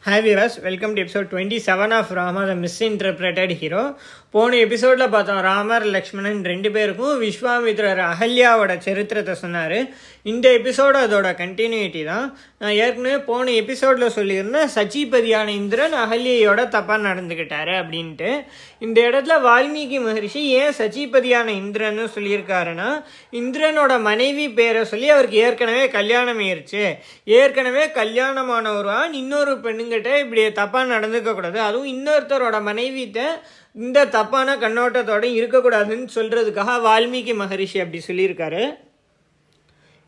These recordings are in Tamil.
Hi viewers, welcome to episode 27 of Rama the Misinterpreted Hero. போன எபிசோடில் பார்த்தோம் ராமர் லக்ஷ்மணன் ரெண்டு பேருக்கும் விஸ்வாமித்ரர் அகல்யாவோட சரித்திரத்தை சொன்னார். இந்த எபிசோடு அதோட கண்டினியூட்டி தான். நான் ஏற்கனவே போன எபிசோடில் சொல்லியிருந்தேன் சச்சிபதியான இந்திரன் அகல்யோட தப்பாக நடந்துக்கிட்டாரு அப்படின்ட்டு. இந்த இடத்துல வால்மீகி மகரிஷி ஏன் சச்சிபதியான இந்திரன்னு சொல்லியிருக்காருன்னா, இந்திரனோட மனைவி பேரை சொல்லி அவருக்கு ஏற்கனவே கல்யாணம் ஆயிடுச்சு. ஏற்கனவே கல்யாணமானவரான் இன்னொரு பெண்ணுங்கிட்ட இப்படி தப்பாக நடந்துக்கக்கூடாது, அதுவும் இன்னொருத்தரோட மனைவிட்ட இந்த தப்பான கண்ணோட்டத்தோட இருக்கக்கூடாதுன்னு சொல்கிறதுக்காக வால்மீகி மகரிஷி அப்படி சொல்லியிருக்காரு.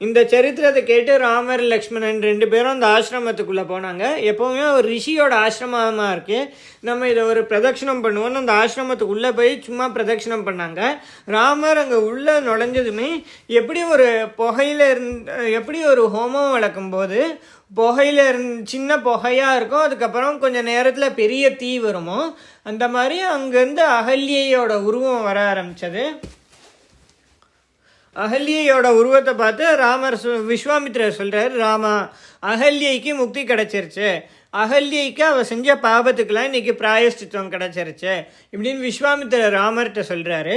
இந்த சரித்திரத்தை கேட்டு ராமர் லக்ஷ்மணன் ரெண்டு பேரும் அந்த ஆசிரமத்துக்குள்ளே போனாங்க. எப்போவுமே ஒரு ரிஷியோட ஆசிரமமாக இருக்குது, நம்ம இதை ஒரு பிரதட்சிணம் பண்ணுவோன்னு அந்த ஆசிரமத்துக்குள்ளே போய் சும்மா பிரதட்சிணம் பண்ணாங்க. ராமர் அங்கே உள்ளே நுழைஞ்சதுமே எப்படி ஒரு புகையில் எப்படி ஒரு ஹோமம் வளர்க்கும்போது புகையில் சின்ன புகையாக இருக்கும், அதுக்கப்புறம் கொஞ்சம் நேரத்தில் பெரிய தீ வருமோ, அந்த மாதிரி அங்கேருந்து அகல்யோட உருவம் வர ஆரம்பித்தது. அகல்யோட உருவத்தை பார்த்து ராமர் விஸ்வாமித்ரர் சொல்கிறார், ராமா அகல்யைக்கு முக்தி கிடச்சிருச்சு, அகல்யைக்கு அவள் செஞ்ச பாபத்துக்கெல்லாம் இன்றைக்கி பிராயஷ்சித்தம் கிடச்சிருச்சு இப்படின்னு விஸ்வாமித்ரர் ராமர்கிட்ட சொல்கிறாரு.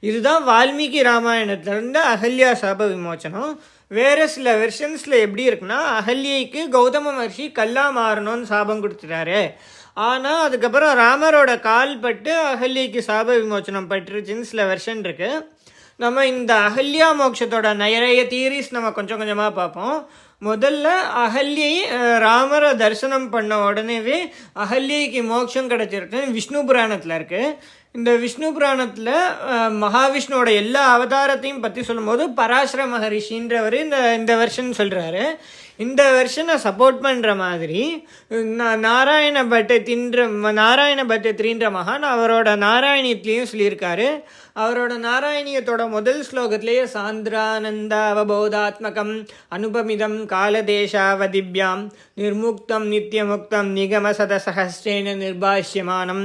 இதுதான் வால்மீகி ராமாயணத்துலேருந்து அகல்யா சாப விமோச்சனம். வேறு சில வெர்ஷன்ஸில் எப்படி இருக்குன்னா, அகல்யைக்கு கௌதம மகர்ஷி கல்லா மாறணும்னு சாபம் கொடுத்துட்டாரு. ஆனால் அதுக்கப்புறம் ராமரோட கால் பட்டு அகல்யைக்கு சாப விமோச்சனம் பட்டுருச்சுன்னு சில வெர்ஷன் இருக்குது. நம்ம இந்த அகல்யா மோட்சத்தோட நிறைய தியரிஸ் நம்ம கொஞ்சம் கொஞ்சமாக பார்ப்போம். முதல்ல அகல்யை ராமரை தரிசனம் பண்ண உடனேவே அகல்யைக்கு மோட்சம் கிடச்சிருக்கு விஷ்ணு புராணத்தில் இருக்குது. இந்த விஷ்ணு புராணத்தில் மகாவிஷ்ணுவோட எல்லா அவதாரத்தையும் பற்றி சொல்லும்போது பராசர மகரிஷின்றவர் இந்த வெர்ஷன் சொல்கிறாரு. இந்த வெர்ஷனை சப்போர்ட் பண்ணுற மாதிரி நாராயண பட்டத்தின்ற மகான் அவரோட நாராயணியத்துலேயும் சொல்லியிருக்காரு. அவரோட நாராயணியத்தோட முதல் ஸ்லோகத்திலேயே சாந்திரானந்த அவபோதாத்மகம் அனுபமிதம் காலதேசாவதிபியாம் நிர்முக்தம் நித்தியமுக்தம் நிகம சதசஹஸ்ரேன நிர்பாஷ்யமானம்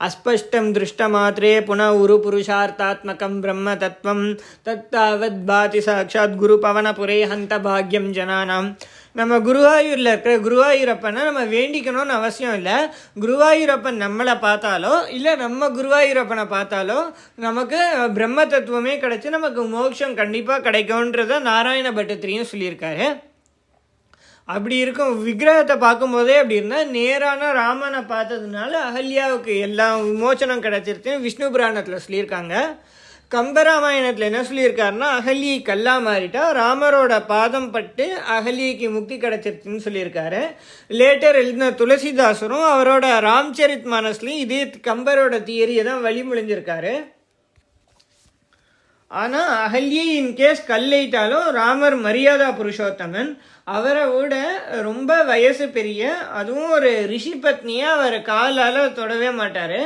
அஸ்பஷ்டம் திருஷ்டமாத்திரே புன உரு புருஷார்த்தாத்மகம் பிரம்ம தத்துவம் தத்தாவத் பாதி சாட்சாத் குரு பவனபுரே ஹந்த பாக்யம் ஜனானாம். நம்ம குருவாயூரில் இருக்கிற குருவாயூரப்பனை நம்ம வேண்டிக்கணும்னு அவசியம் இல்லை. குருவாயூரப்பன் நம்மளை பார்த்தாலோ இல்லை நம்ம குருவாயூரப்பனை பார்த்தாலோ நமக்கு பிரம்ம தத்துவமே கிடைச்சி நமக்கு மோட்சம் கண்டிப்பாக கிடைக்கும்ன்றத நாராயண பட்டத்திரியும் சொல்லியிருக்காரு. அப்படி இருக்கும் விக்கிரகத்தை பார்க்கும்போதே அப்படி இருந்தால் நேரான ராமனை பார்த்ததுனால அகல்யாவுக்கு எல்லாம் விமோச்சனம் கிடைச்சிருச்சுன்னு விஷ்ணு புராணத்தில் சொல்லியிருக்காங்க. கம்பராமாயணத்தில் என்ன சொல்லியிருக்காருன்னா, அகல்யை கல்லா மாறிட்டா ராமரோட பாதம் பட்டு அகல்யைக்கு முக்தி கிடைச்சிருச்சுன்னு சொல்லியிருக்காரு. லேட்டர் எழுதின துளசிதாசரும் அவரோட ராம்சரித் மானஸ்லையும் இதே கம்பரோட தியரியை தான் வழிமொழிஞ்சிருக்காரு. ஆனால் அகல்யை இன்கேஸ் கல்லைட்டாலும் ராமர் மரியாதா புருஷோத்தமன், அவரை விட ரொம்ப வயசு பெரிய, அதுவும் ஒரு ரிஷி பத்னியை அவர் காலால் தொடவே மாட்டார்.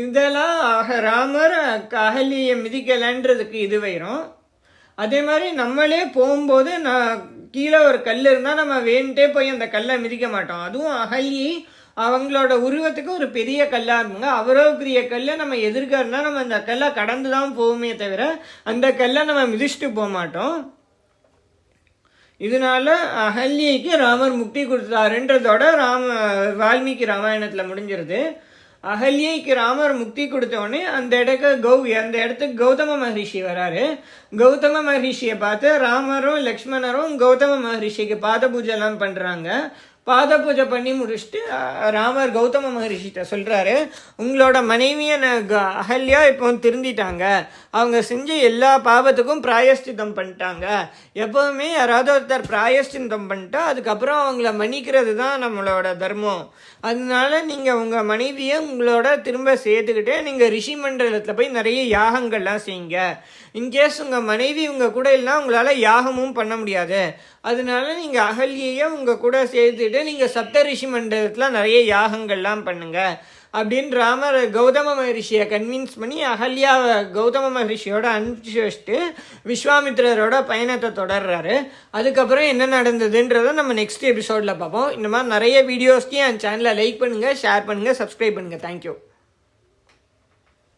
இதெல்லாம் ராமர் அகல்யை மிதிக்கலைன்றதுக்கு இது வரும். அதே மாதிரி நம்மளே போகும்போது கீழே ஒரு கல் இருந்தால் நம்ம வேணுட்டே போய் அந்த கல்லை மிதிக்க மாட்டோம். அதுவும் அகல்யை அவங்களோட உருவத்துக்கு ஒரு பெரிய கல்லாக இருப்பாங்க. அவ்வளோ பெரிய கல்லை நம்ம எதிர்க்க இருந்தால் நம்ம அந்த கல்லை கடந்து தான் போவோமே தவிர அந்த கல்லை நம்ம மிதிச்சுட்டு போக மாட்டோம். இதனால அகல்யைக்கு ராமர் முக்தி கொடுத்தாருன்றதோட வால்மீகி ராமாயணத்தில் முடிஞ்சிருது. அகல்யைக்கு ராமர் முக்தி கொடுத்தோடனே அந்த இடத்துக்கு கௌதம மகரிஷி வராரு. கௌதம மகரிஷியை பார்த்து ராமரும் லக்ஷ்மணரும் கௌதம மகரிஷிக்கு பாத பூஜைலாம் பண்ணுறாங்க. பாத பூஜை பண்ணி முடிச்சுட்டு ராமர் கௌதம மகரிஷிட்ட சொல்கிறாரு, உங்களோட மனைவியான அகல்யா இப்போ திருந்திட்டாங்க, அவங்க செஞ்ச எல்லா பாவத்துக்கும் பிராயஷ்சித்தம் பண்ணிட்டாங்க. எப்போவுமே யாராவது ஒருத்தர் பிராயஷ்சித்தம் பண்ணிட்டா அதுக்கப்புறம் அவங்கள மன்னிக்கிறது தான் நம்மளோட தர்மம். அதனால நீங்கள் உங்கள் மனைவியை உங்களோட திரும்ப சேர்த்துக்கிட்டு நீங்கள் ரிஷி மண்டலத்தில் போய் நிறைய யாகங்கள்லாம் செய்யுங்க. இன்கேஸ் உங்கள் மனைவி உங்கள் கூட இல்லைனா உங்களால் யாகமும் பண்ண முடியாது. அதனால நீங்கள் அகல்யையை உங்கள் கூட சேர்த்துட்டு நீங்கள் சப்த ரிஷி மண்டலத்தில் நிறைய யாகங்கள்லாம் பண்ணுங்க அப்படின்னு ராமர் கௌதம மகரிஷியை கன்வின்ஸ் பண்ணி அகல்யாவை கௌதம மகரிஷியோட அனுப்பிச்சு வச்சுட்டு விஸ்வாமித்ரரோட பயணத்தை தொடர்றாரு. அதுக்கப்புறம் என்ன நடந்ததுன்றதை நம்ம நெக்ஸ்ட் எபிசோடில் பார்ப்போம். இந்த மாதிரி நிறைய வீடியோஸ்க்கு என் சேனலை லைக் பண்ணுங்கள், ஷேர் பண்ணுங்கள், சப்ஸ்கிரைப் பண்ணுங்கள். தேங்க்யூ.